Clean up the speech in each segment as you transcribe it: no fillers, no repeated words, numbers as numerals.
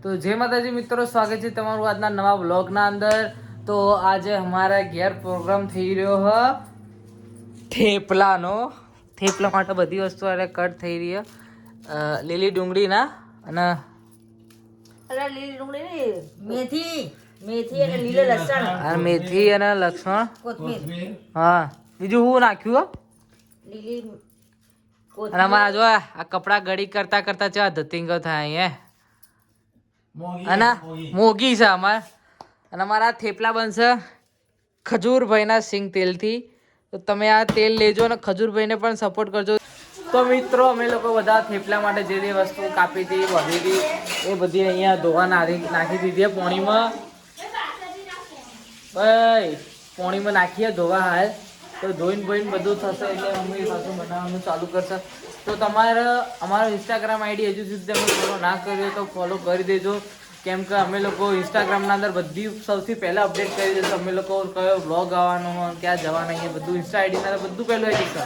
तो जय माताजी मित्रों, स्वागत है તમારું આજના નવા વ્લોગના અંદર। તો આજે અમારા ઘેર પ્રોગ્રામ થઈ રહ્યો હ થેપલાનો। થેપલા માટે બધી વસ્તુ આરે કટ થઈ રહી છે। લીલી ડુંગળીના અને લીલી ડુંગળી નહીં, મેથી અને લીલો લસણ, મેથી અને લસણ, કોથમીર, હા બીજું હું નાખ્યું હો લીલી અને કોથમીર અમારા જો આ કપડા ગડી કરતા કરતા ચા ધતિંગો થાય હે અને મોગી છે અમાર। અને અમારા થેપલા બનશે ખજૂરભાઈના સિંગ તેલથી। તો તમે આ તેલ લેજો અને ખજૂરભાઈને પણ સપોર્ટ કરજો। તો મિત્રો અમે લોકો બધા થેપલા માટે જે જે વસ્તુ કાપી હતી વધી હતી એ બધી અહીંયા ધોવા નાખી દીધી પાણીમાં। ભાઈ પાણીમાં નાખીએ ધોવા હાલ। તો ધોઈને બોઈને બધું થશે એટલે મમ્મી પાછું બનાવવાનું ચાલુ કરશે। તો તમારે અમારો ઇન્સ્ટાગ્રામ આઈડી હજુ સુધી તમે ફોલો ના કર્યો તો ફોલો કરી દેજો, કેમ કે અમે લોકો ઇન્સ્ટાગ્રામના અંદર બધી સૌથી પહેલાં અપડેટ કરી દઈશું અમે લોકો કયો વ્લોગ આવવાનો હોય, ક્યાં જવાના એ બધું ઇન્સ્ટા આઈડીના બધું પહેલું આવી જશે।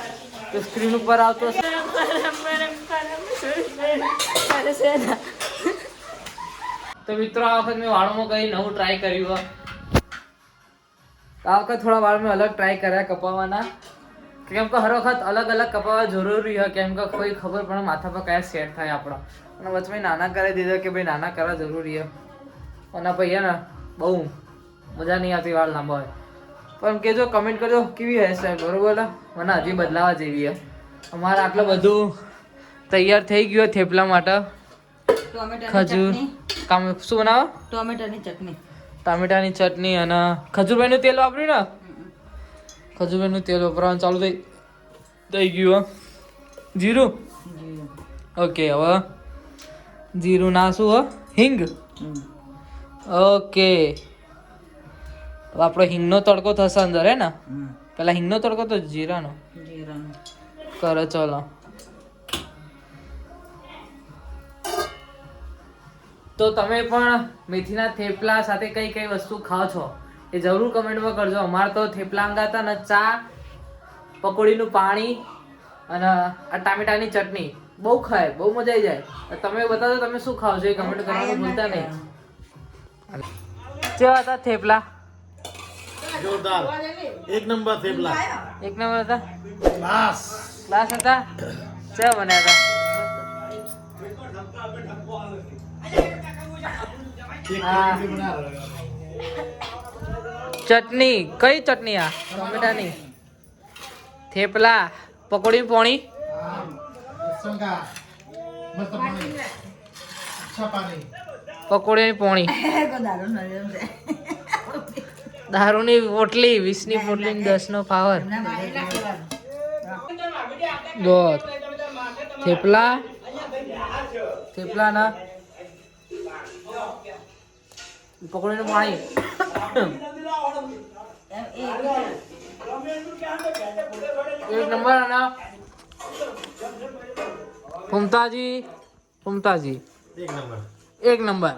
તો સ્ક્રીન ઉપર આવતો તો મિત્રો આ વખત મેં વાળોમાં કંઈ નવું ટ્રાય કર્યું હોય। આ વખત થોડા વાળ મેં અલગ ટ્રાય કર્યા કપાવવાના, કેમ કે હર વખત અલગ અલગ કપાવવા જરૂરી હોય, કેમ કે કોઈ ખબર પડે માથા પર કયા સેટ થાય આપણા। અને વચમાં નાના કરી દીધા કે ભાઈ નાના કરવા જરૂરી છે। અને ભાઈ ને બહુ મજા નહીં આવતી વાળ લાંબા હોય। પણ કહેજો, કમેન્ટ કરજો કેવી હેરસ્ટાઈલ બરોબર, મને હજી બદલાવા જેવી છે। અમારે આટલું બધું તૈયાર થઈ ગયું થેપલા માટે। ખજૂર કામ શું બનાવો? ટોમેટાની ચટણી, ટામેટાની ચટણી અને ખજૂરભાઈનું તેલ વાપર્યું ને? ખજૂરભાઈનું તેલ વાપરવાનું ચાલુ થઈ ગયું। જીરું ઓકે, હવે જીરું નાશું હો, હિંગ ઓકે। આપણો હિંગનો તડકો થશે અંદર હે ને? પેલા હિંગનો તડકો તો જીરાનો કરો ચલો। તો તમે પણ મેથીના થેપલા સાથે કઈ કઈ વસ્તુ ખાઓ છો એ જરૂર કમેન્ટમાં કરજો। અમારે તો થેપલા અંગાતા ને ચા, પકોડીનું પાણી અને આ ટામેટાની ચટણી બહુ ખાય, બહુ મજા આવી જાય। તમે બતાવો તમે શું ખાઓ છો એ કમેન્ટ કરવાનું ભૂલતા નહીં। કેવા હતા થેપલા? જોરદાર, એક નંબર થેપલા, એક નંબર હતા, ક્લાસ ક્લાસ હતા। ચા બન્યા હતા? ચટણી કઈ ચટણી? આ ટમેટાની, થેપલા, પકોડી, પોણી, પકોડી પોણી, દારૂની પોટલી, 20ની પોટલી, 10નો પાવર, થેપલા, થેપલા ના પકોડીનું પાણી, એક નંબર। અને ફુમતાજી એક નંબર।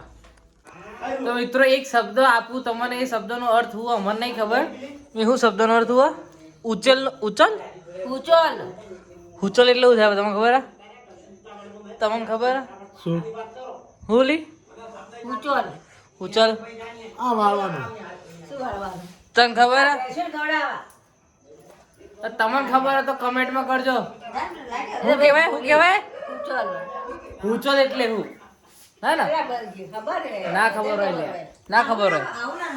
તો મિત્રો એક શબ્દ આપું તમને, એ શબ્દનો અર્થ હું અમને નહીં ખબર, એ શું શબ્દનો અર્થ હુआ? ઉચલ ઉચલ ઉચોલ, ઉચલ એટલે શું થાય તમને ખબર? તમને ખબર શું? હું લી ઉચોલ ઉચલ આ વાળવાનું શું વાળવાનું? તને ખબર? શું ખવડાવવા? તમને ખબર હોય તો કમેન્ટમાં કરજો। શું કહેવાય? શું કહેવાય? ઉચોલ ઉચલ એટલે હું હે ને? બરાબર છે, ખબર હે? ના ખબર હોય લે, ના ખબર હોય। આવું ના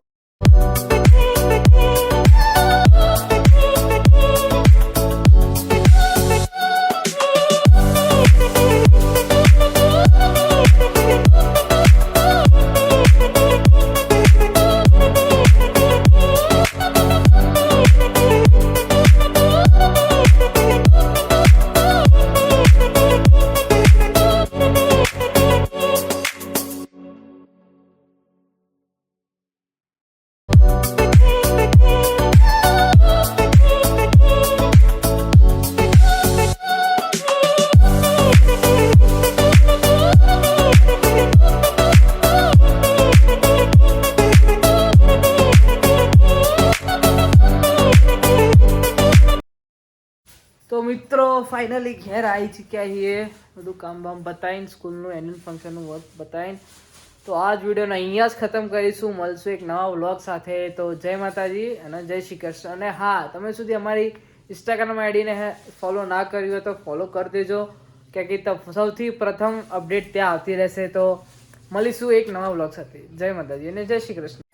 તો મિત્રો ફાઇનલી ઘેર આવી ચૂક્યા છીએ, બધું કામ બામ બતાવીને, સ્કૂલનું એન્યુઅલ ફંક્શનનું વર્ક બતાવીને। તો આ જ વિડીયોને અહીંયા જ ખતમ કરીશું. મળશું એક નવા વ્લોગ સાથે. તો જય માતાજી અને જય શ્રી કૃષ્ણ. અને હા, તમે સુધી અમારી ઇન્સ્ટાગ્રામ આઈડીને ફોલો ના કરી હોય તો ફોલો કરી દેજો, કે સૌથી પ્રથમ અપડેટ ત્યાં આવતી રહેશે. તો મળીશું એક નવા વ્લોગ સાથે. જય માતાજી અને જય શ્રી કૃષ્ણ.